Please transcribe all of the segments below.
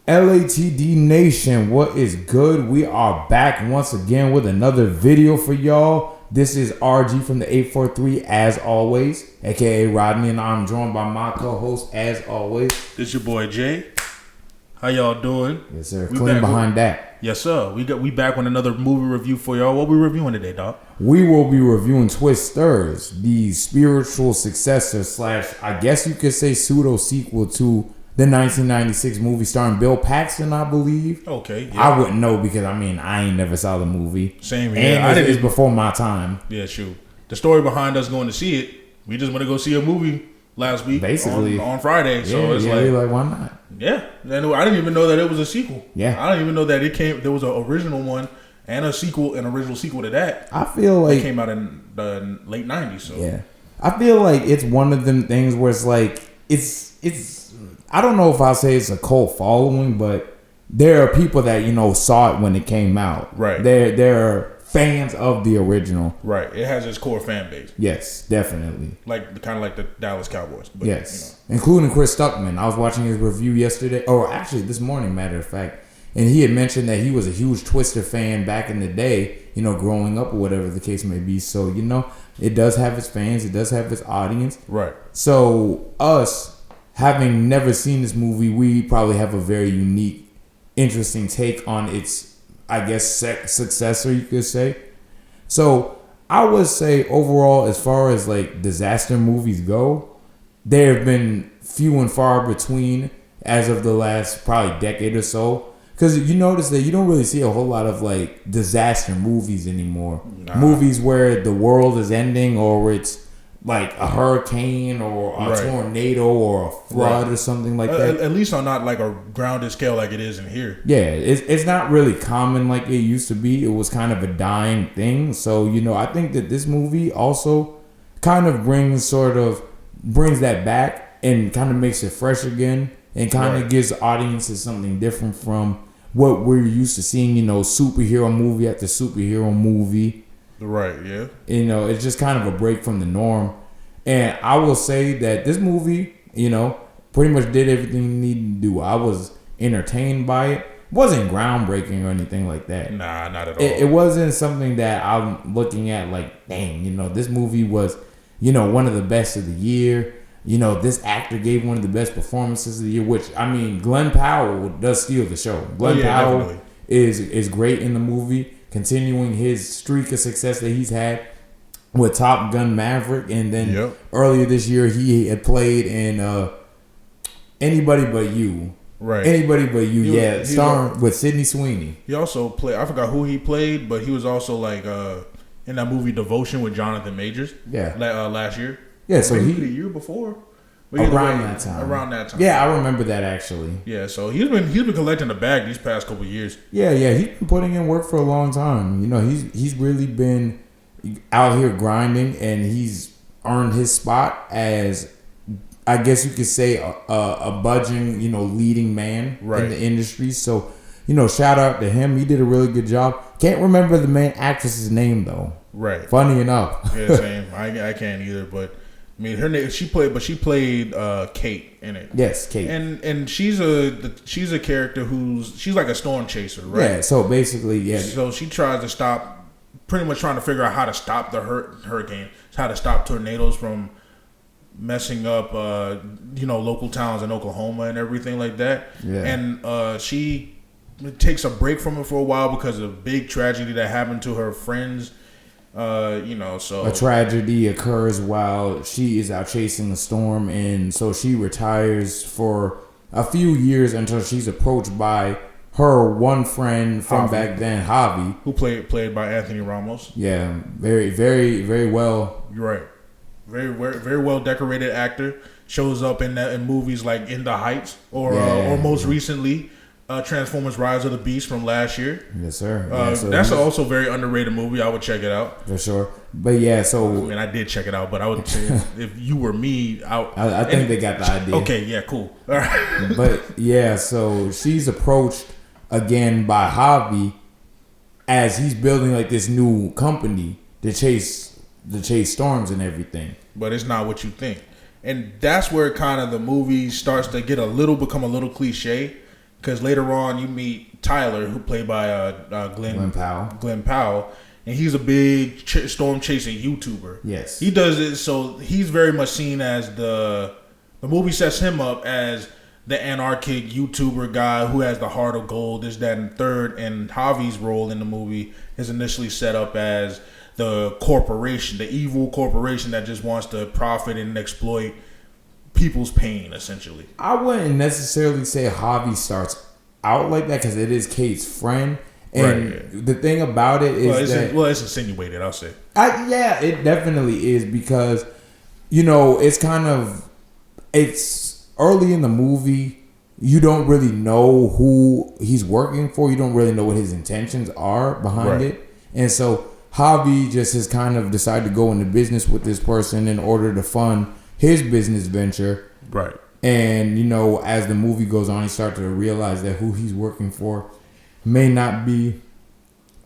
LATD Nation, what is good? We are back once again with another video for y'all. This is RG from the 843 as always, aka Rodney, and I'm joined by my co-host as always. This your boy Jay. How y'all doing? Yes, sir. Clean behind that. Yes, sir. We back with another movie review for y'all. What we reviewing today, dog? We will be reviewing Twisters, the spiritual successor slash, I guess you could say, pseudo sequel to the 1996 movie starring Bill Paxton, I believe. Okay. Yeah. I wouldn't know because, I ain't never saw the movie. Same here. And it's before my time. Yeah, shoot. The story behind us going to see it, we just went to go see a movie last week. Basically. On Friday. So it's like, why not? Yeah. And I didn't even know that it was a sequel. Yeah. I didn't even know that there was an original one and an original sequel to that. I feel like it came out in the late 90s. So yeah. I feel like it's one of them things where it's like, it's I don't know if I'll say it's a cult following, but there are people that, saw it when it came out. Right. There are fans of the original. Right. It has its core fan base. Yes, definitely. Kind of like the Dallas Cowboys. But, yes. Including Chris Stuckman. I was watching his review yesterday, or actually this morning, matter of fact, and he had mentioned that he was a huge Twister fan back in the day, growing up or whatever the case may be. So, it does have its fans. It does have its audience. Right. So us, having never seen this movie, we probably have a very unique, interesting take on its, I guess, successor, you could say. So I would say overall, as far as like disaster movies go, there have been few and far between as of the last probably decade or so. Because you notice that you don't really see a whole lot of like disaster movies anymore. Nah. Movies where the world is ending or it's like a hurricane or a tornado or a flood or something like that. At least on not like a grounded scale like it is in here. Yeah, it's not really common like it used to be. It was kind of a dying thing. So, I think that this movie also kind of brings that back and kind of makes it fresh again and kind of gives audiences something different from what we're used to seeing, superhero movie after superhero movie. Right, yeah. It's just kind of a break from the norm. And I will say that this movie, pretty much did everything it needed to do. I was entertained by it. It wasn't groundbreaking or anything like that. Nah, not at all. It wasn't something that I'm looking at like, dang, this movie was, one of the best of the year. This actor gave one of the best performances of the year, which, Glenn Powell does steal the show. Glenn Powell definitely is great in the movie, continuing his streak of success that he's had with Top Gun Maverick, and then earlier this year he had played in Anybody But You. Right. Anybody But You, starring with Sydney Sweeney. He also played, I forgot who he played, but he was also like in that movie Devotion with Jonathan Majors. Yeah. Last year. Yeah, so the year before. Around that time. Yeah, I remember that actually. Yeah, so he's been collecting the bag these past couple of years. Yeah, he's been putting in work for a long time. He's really been out here grinding, and he's earned his spot as, I guess you could say, a budging, leading man in the industry. So, shout out to him. He did a really good job. Can't remember the main actress's name though. Right. Funny enough. Yeah, same. I can't either, but. Her name. She played Kate in it. Yes, Kate. And she's a character she's like a storm chaser, right? Yeah. So basically, yeah. So she tries to stop, pretty much trying to figure out how to stop the hurricane, how to stop tornadoes from messing up, local towns in Oklahoma and everything like that. Yeah. And she takes a break from it for a while because of a big tragedy that happened to her friends. So a tragedy occurs while she is out chasing the storm, and so she retires for a few years until she's approached by her one friend from back then, Javi, who played by Anthony Ramos. Yeah, very, very, very well. You're right. Very, very, very well decorated actor. Shows up in movies like In the Heights or most recently. Transformers: Rise of the Beast from last year. Yes, sir. So that's also a very underrated movie. I would check it out for sure. But yeah, so I did check it out. But I would say if you were me, I think they got the idea. Okay, yeah, cool. All right. But yeah, so she's approached again by Javi as he's building like this new company to chase storms and everything. But it's not what you think, and that's where kind of the movie starts to become a little cliche. because later on you meet Tyler, who played by Glenn Powell, and he's a big storm chasing YouTuber. Yes, he does it, so he's very much seen as the movie sets him up as the anarchic YouTuber guy who has the heart of gold. This, that, and third. And Javi's role in the movie is initially set up as the corporation, the evil corporation that just wants to profit and exploit people's pain, essentially. I wouldn't necessarily say Javi starts out like that because it is Kate's friend. And the thing about it is it's insinuated, I'll say. Yeah, it definitely is because, it's early in the movie. You don't really know who he's working for. You don't really know what his intentions are behind it. And so Javi just has kind of decided to go into business with this person in order to fund his business venture. Right. And, as the movie goes on, he starts to realize that who he's working for may not be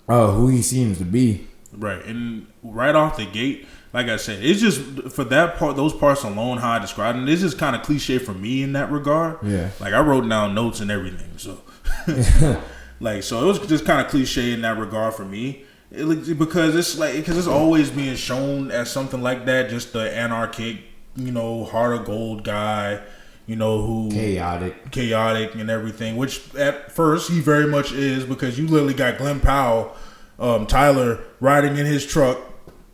who he seems to be. Right. And right off the gate, like I said, it's just for that part, those parts alone, how I described them, this is kind of cliche for me in that regard. Yeah. Like I wrote down notes and everything. So, so it was just kind of cliche in that regard for me. Because it's always being shown as something like that, just the anarchic, heart of gold guy, who chaotic and everything. Which at first he very much is, because you literally got Glenn Powell, Tyler riding in his truck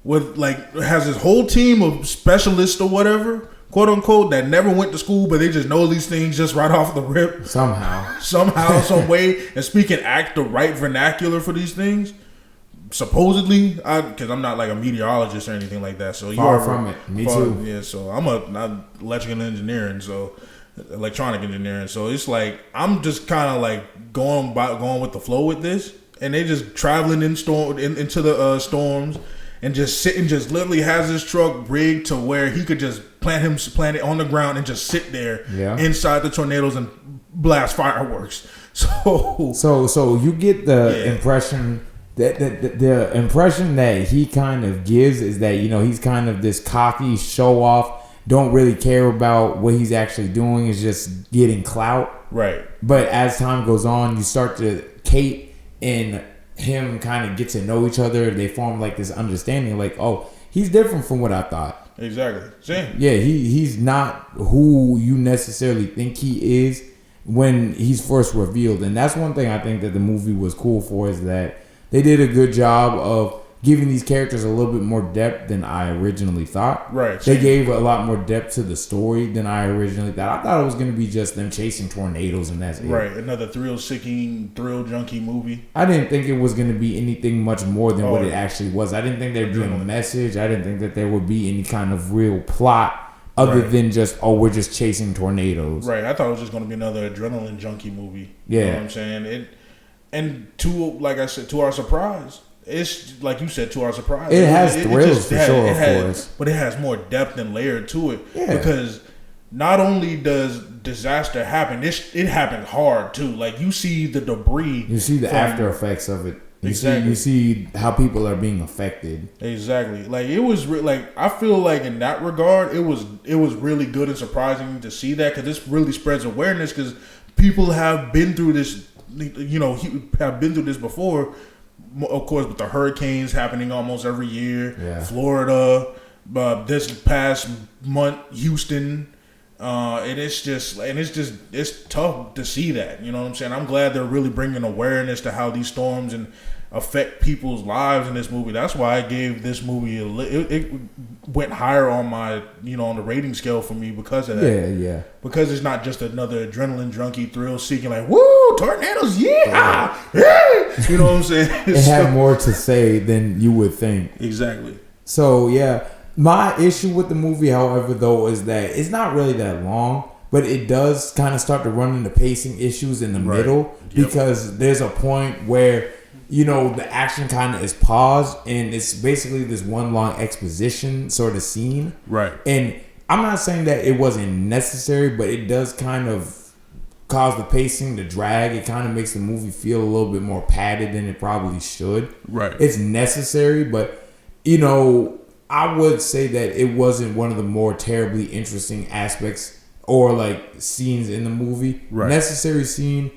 with has his whole team of specialists or whatever, quote unquote, that never went to school, but they just know these things just right off the rip somehow, some way, and speak and act the right vernacular for these things. Supposedly, because I'm not like a meteorologist or anything like that, so far from it. Me too. Yeah, so I'm electrical engineering, so electronic engineering. So it's like I'm just kind of like going with the flow with this, and they just traveling into the storms, and just sitting, just literally has his truck rigged to where he could just plant it on the ground and just sit there inside the tornadoes and blast fireworks. So you get the impression. The impression that he kind of gives is that, he's kind of this cocky show off, don't really care about what he's actually doing, is just getting clout. Right. But as time goes on, Kate and him kind of get to know each other. They form like this understanding, like, oh, he's different from what I thought. Exactly. Same. Yeah, he's not who you necessarily think he is when he's first revealed. And that's one thing I think that the movie was cool for, is that they did a good job of giving these characters a little bit more depth than I originally thought. Right. They gave a lot more depth to the story than I originally thought. I thought it was going to be just them chasing tornadoes and that's it. Right. Another thrill-seeking, thrill-junkie movie. I didn't think it was going to be anything much more than what it actually was. I didn't think there'd be a message. I didn't think that there would be any kind of real plot other than just, we're just chasing tornadoes. Right. I thought it was just going to be another adrenaline junkie movie. Yeah. You know what I'm saying? Like I said, to our surprise, it's like you said, to our surprise, it has thrills for sure, of course, but it has more depth and layer to it. Yeah. Because not only does disaster happen, it happens hard too. Like you see the debris, you see the after effects of it. Exactly. You see how people are being affected. Exactly. Like it was I feel like in that regard, it was really good and surprising to see that, because this really spreads awareness, because people have been through this. Have been through this before, of course, with the hurricanes happening almost every year. Yeah. Florida, this past month, Houston, and it's tough to see that. You know what I'm saying? I'm glad they're really bringing awareness to how these storms and affect people's lives in this movie. That's why I gave this movie it went higher on my on the rating scale for me because of that. Yeah. Because it's not just another adrenaline junkie, thrill seeking, like woo tornadoes, yeah. You know what I'm saying? It had more to say than you would think. Exactly. So yeah, my issue with the movie, however, though, is that it's not really that long, but it does kind of start to run into pacing issues in the middle, because there's a point where the action kind of is paused, and it's basically this one long exposition sort of scene. Right. And I'm not saying that it wasn't necessary, but it does kind of cause the pacing to drag. It kind of makes the movie feel a little bit more padded than it probably should. Right. It's necessary, but, I would say that it wasn't one of the more terribly interesting aspects or like scenes in the movie. Right. Necessary scene.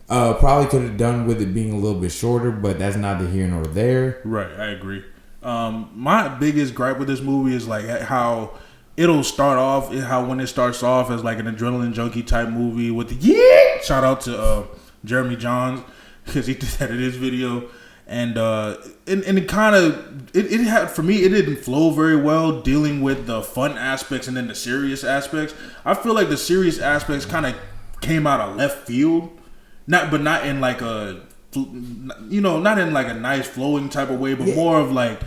Probably could have done with it being a little bit shorter, but that's neither here nor there. Right, I agree. My biggest gripe with this movie is like how it'll start off, how when it starts off as like an adrenaline junkie type movie with the shout out to Jeremy Johns because he did that in his video, and it kind of it had, for me, it didn't flow very well dealing with the fun aspects and then the serious aspects. I feel like the serious aspects kind of came out of left field, not in like a, not in like a nice flowing type of way, but more of like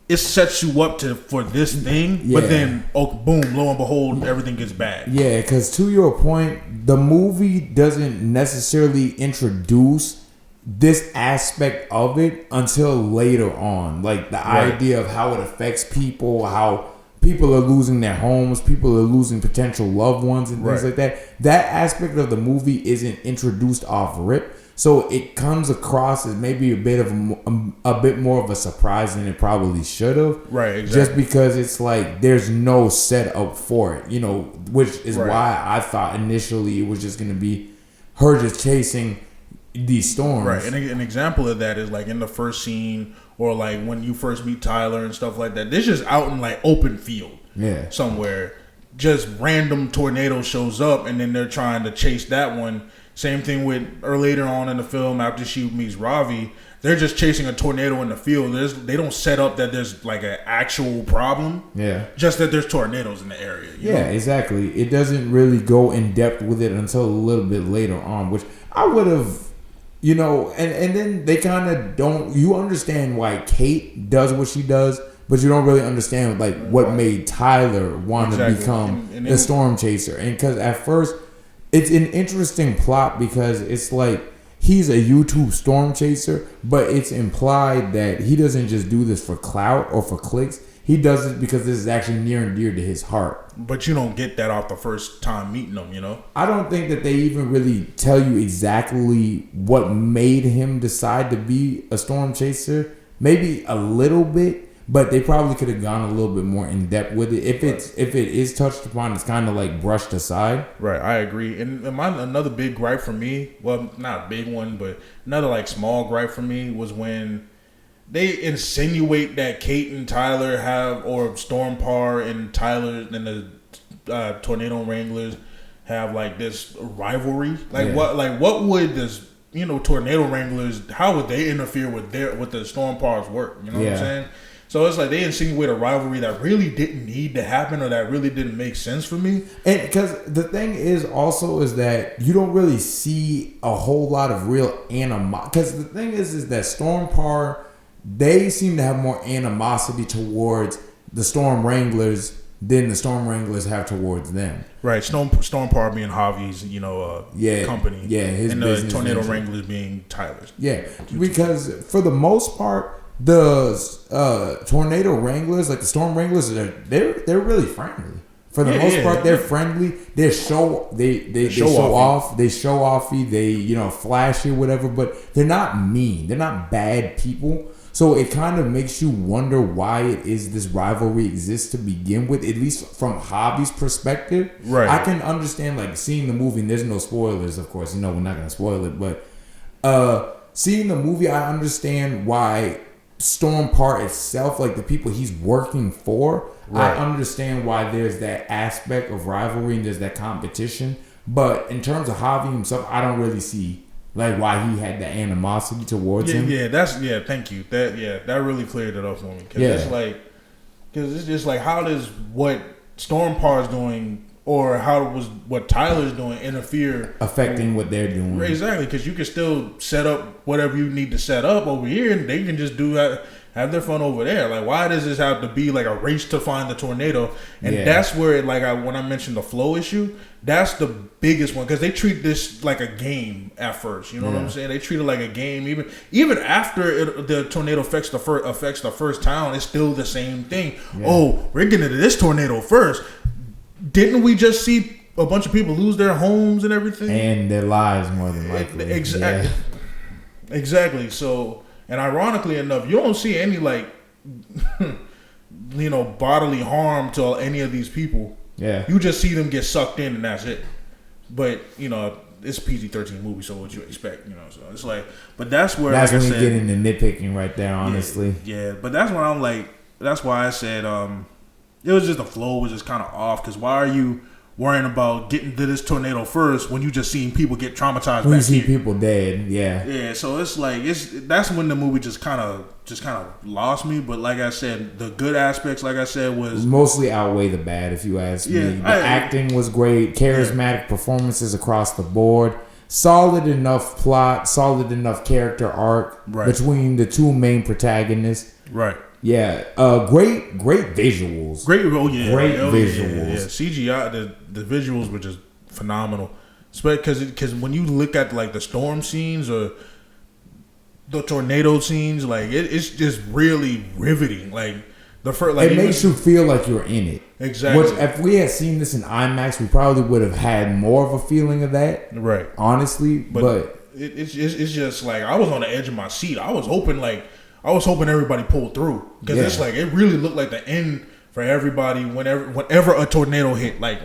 it sets you up for this thing, but then boom, lo and behold, everything gets bad. Yeah, because to your point, the movie doesn't necessarily introduce this aspect of it until later on, like the idea of how it affects people, how people are losing their homes, people are losing potential loved ones and things like that. That aspect of the movie isn't introduced off rip. So it comes across as maybe a bit more of a surprise than it probably should have. Right, exactly. Just because it's like there's no setup for it, which is why I thought initially it was just going to be her just chasing these storms. Right, and an example of that is like in the first scene, or like when you first meet Tyler and stuff like that. This just out in like open field, somewhere. Just random tornado shows up, and then they're trying to chase that one. Same thing with, or later on in the film, after she meets Ravi, they're just chasing a tornado in the field. They don't set up that there's like an actual problem. Yeah. Just that there's tornadoes in the area. You know? Exactly. It doesn't really go in depth with it until a little bit later on, which I would have, and then they kind of don't, you understand why Kate does what she does, but you don't really understand like what made Tyler want to become the storm chaser. And because at first, it's an interesting plot because it's like he's a YouTube storm chaser, but it's implied that he doesn't just do this for clout or for clicks. He does it because this is actually near and dear to his heart. But you don't get that off the first time meeting him, I don't think that they even really tell you exactly what made him decide to be a storm chaser. Maybe a little bit. But they probably could have gone a little bit more in depth with it. If it is touched upon, it's kind of like brushed aside. Right, I agree. And another big gripe for me, well, not a big one, but another like small gripe for me was when they insinuate that Kate and Tyler have, or Storm Par and Tyler and the Tornado Wranglers have like this rivalry. What would this, Tornado Wranglers, how would they interfere with the Storm Par's work? You know what I'm saying? So it's like they insinuate a rivalry that really didn't need to happen, or that really didn't make sense for me. And because the thing is that you don't really see a whole lot of real animosity. Because the thing is that Storm Par, they seem to have more animosity towards the Storm Wranglers than the Storm Wranglers have towards them. Right, Storm Par being Javi's, company. Yeah, his and the Tornado Wranglers being Tyler's. Yeah, because for the most part, the Tornado Wranglers, like the Storm Wranglers, they're really friendly. For the most part, they're friendly. They show off. They show offy. They flashy, whatever. But they're not mean. They're not bad people. So it kind of makes you wonder why it is this rivalry exists to begin with. At least from Javi's perspective, right? I can understand like seeing the movie. And there's no spoilers, of course. We're not gonna spoil it, but seeing the movie, I understand why Storm Par itself, like the people he's working for, I understand why there's that aspect of rivalry and there's that competition. But in terms of Javi himself, I don't really see like why he had the animosity towards him. Thank you. That really cleared it up for me. Because it's just like, how does what Storm Par is doing, or how was what Tyler's doing, interfere, affecting what they're doing? Exactly, because you can still set up whatever you need to set up over here, and they can just have their fun over there. Like, why does this have to be like a race to find the tornado? And that's where, when I mentioned the flow issue, that's the biggest one, because they treat this like a game at first. You know what I'm saying? They treat it like a game, even after the tornado affects the first town. It's still the same thing. Oh, we're getting into this tornado first. Didn't we just see a bunch of people lose their homes and everything? And their lives, more than likely. Exactly. Exactly. So, and ironically enough, you don't see any bodily harm to any of these people. Yeah. You just see them get sucked in, and that's it. But, it's a PG-13 movie, so what you expect, you know? So it's like, but that's where that's like when I you said, get into nitpicking right there. Honestly, yeah. But that's when I'm like, that's why I said, it was just the flow was just kind of off. Because why are you worrying about getting to this tornado first when you just seeing people get traumatized? When you see people dead, yeah. Yeah, so it's like that's when the movie just kind of lost me. But like I said, the good aspects, like I said, was mostly outweigh the bad, if you ask me. The acting was great, charismatic performances across the board, solid enough plot, solid enough character arc between the two main protagonists. Right. Yeah, great visuals. Great visuals. Yeah. CGI, the visuals were just phenomenal. Because when you look at like the storm scenes or the tornado scenes, like it's just really riveting. Like the first, like it makes you feel like you're in it. Exactly. Which, if we had seen this in IMAX, we probably would have had more of a feeling of that. Right. Honestly, but it's just like I was on the edge of my seat. I was hoping everybody pulled through because it's like it really looked like the end for everybody whenever a tornado hit. Like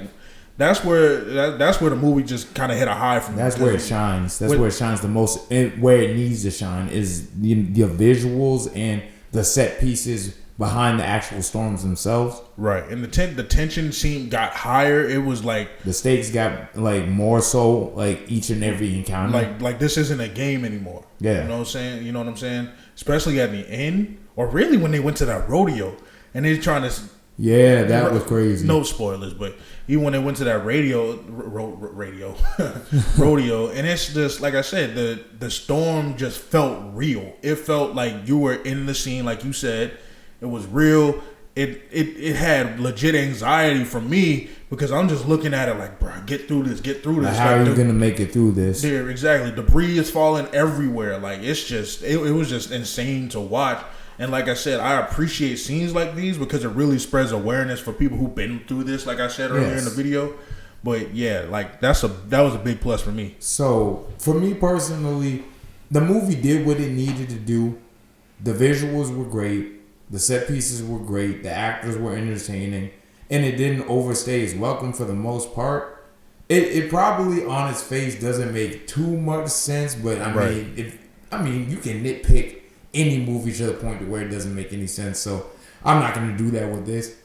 that's where the movie just kind of hit a high from. That's where it shines. That's where it shines the most. Where it needs to shine is the visuals and the set pieces behind the actual storms themselves. Right, and the tension got higher. It was like the stakes got like more so like each and every encounter. Like this isn't a game anymore. Yeah, you know what I'm saying. You know what I'm saying. Especially at the end, or really when they went to that rodeo and they're trying to. Yeah, that was crazy. No spoilers, but even when they went to that rodeo, and it's just like I said, the storm just felt real. It felt like you were in the scene, like you said. It was real. It had legit anxiety for me because I'm just looking at it like, bro, get through this. Like, how are you gonna make it through this? There, exactly. Debris is falling everywhere. Like it's just, it was just insane to watch. And like I said, I appreciate scenes like these because it really spreads awareness for people who've been through this. Like I said earlier in the video. But yeah, like that was a big plus for me. So for me personally, the movie did what it needed to do. The visuals were great. The set pieces were great. The actors were entertaining. And it didn't overstay its welcome for the most part. It probably on its face doesn't make too much sense, but I mean, you can nitpick any movie to the point to where it doesn't make any sense. So I'm not going to do that with this.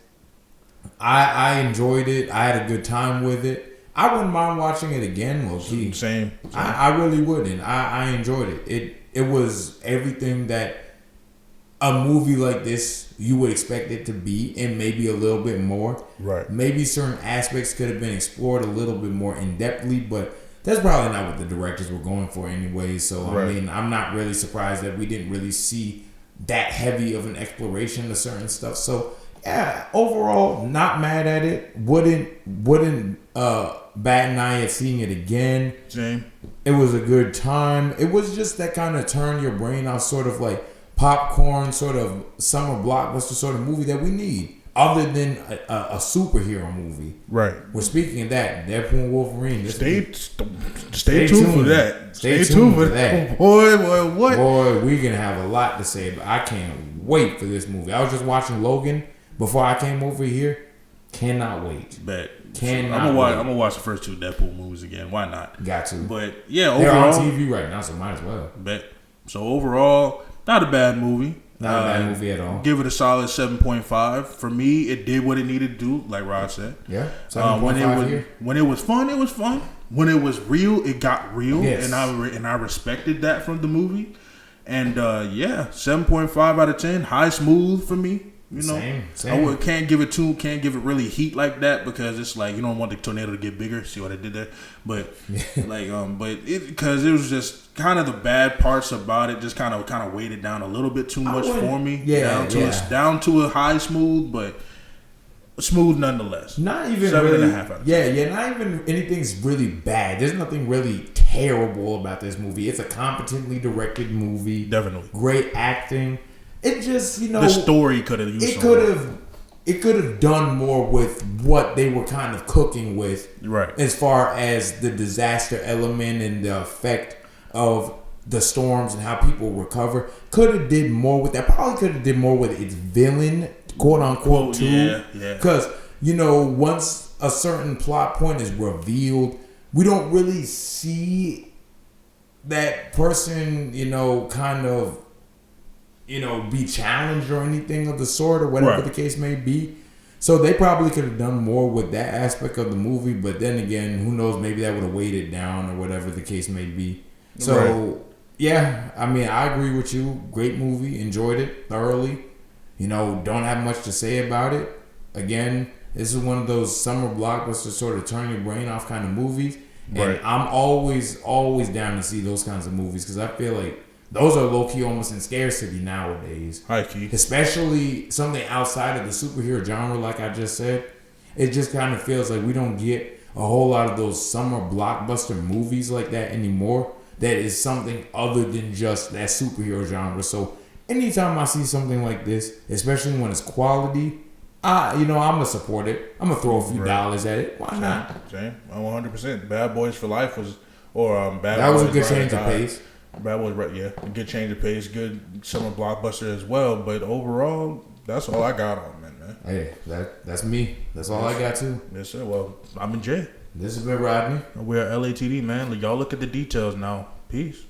I enjoyed it. I had a good time with it. I wouldn't mind watching it again, low-key. Same. I really wouldn't. I enjoyed it. It was everything that a movie like this you would expect it to be, and maybe a little bit more. Right. Maybe certain aspects could have been explored a little bit more in-depthly, but that's probably not what the directors were going for anyway. So, I mean, I'm not really surprised that we didn't really see that heavy of an exploration of certain stuff. So, yeah, overall, not mad at it. Wouldn't bat an eye at seeing it again. Same. It was a good time. It was just that kind of turn your brain off, sort of like popcorn, sort of summer blockbuster sort of movie that we need, other than a superhero movie. Right. We're speaking of that, Deadpool and Wolverine. Stay tuned for that. Stay tuned for that. Boy, what? Boy, we're gonna have a lot to say, but I can't wait for this movie. I was just watching Logan before I came over here. Cannot wait. Bet. I'm gonna watch the first two Deadpool movies again. Why not? Got to. But yeah, they're overall, on TV right now, so might as well. Bet. So overall, not a bad movie. Not a bad movie at all. Give it a solid 7.5. For me, it did what it needed to do, like Rod said. Yeah, 7.5 here. When it was fun, it was fun. When it was real, it got real, yes. and I respected that from the movie. And 7.5 out of 10, high smooth for me. You know, same. I can't give it really heat like that because it's like you don't want the tornado to get bigger. See what I did there? But because it was just kind of the bad parts about it, just kind of weighed it down a little bit too much for me. Down to a high smooth, but smooth nonetheless. Not even 7.5 really. out of 10. Yeah. Not even anything's really bad. There's nothing really terrible about this movie. It's a competently directed movie. Definitely great acting. It just, the story could have used. It could have done more with what they were kind of cooking with, right? As far as the disaster element and the effect of the storms and how people recover. Could have did more with that. Probably could have did more with its villain, quote unquote, too. Yeah. Because once a certain plot point is revealed, we don't really see that person, kind of, be challenged or anything of the sort or whatever the case may be. So they probably could have done more with that aspect of the movie, but then again, who knows? Maybe that would have weighed it down or whatever the case may be. So, yeah, I mean, I agree with you. Great movie. Enjoyed it thoroughly. Don't have much to say about it. Again, this is one of those summer blockbusters sort of turn your brain off kind of movies. And I'm always down to see those kinds of movies because I feel like those are low-key almost in scarcity nowadays. High-key. Especially something outside of the superhero genre, like I just said. It just kind of feels like we don't get a whole lot of those summer blockbuster movies like that anymore. That is something other than just that superhero genre. So anytime I see something like this, especially when it's quality, I'm gonna support it. I'm gonna throw a few dollars at it. Why not? Same. 100%. Bad Boys for Life was, Bad that was Boys a good change of pace. Bad Boys, a good change of pace, good summer blockbuster as well. But overall, that's all I got on it, man. Hey, that's me. That's all I got too. Yes, sir. Well, I'm in Jay. This has been Rodney. We're LATD, man. Y'all look at the details now. Peace.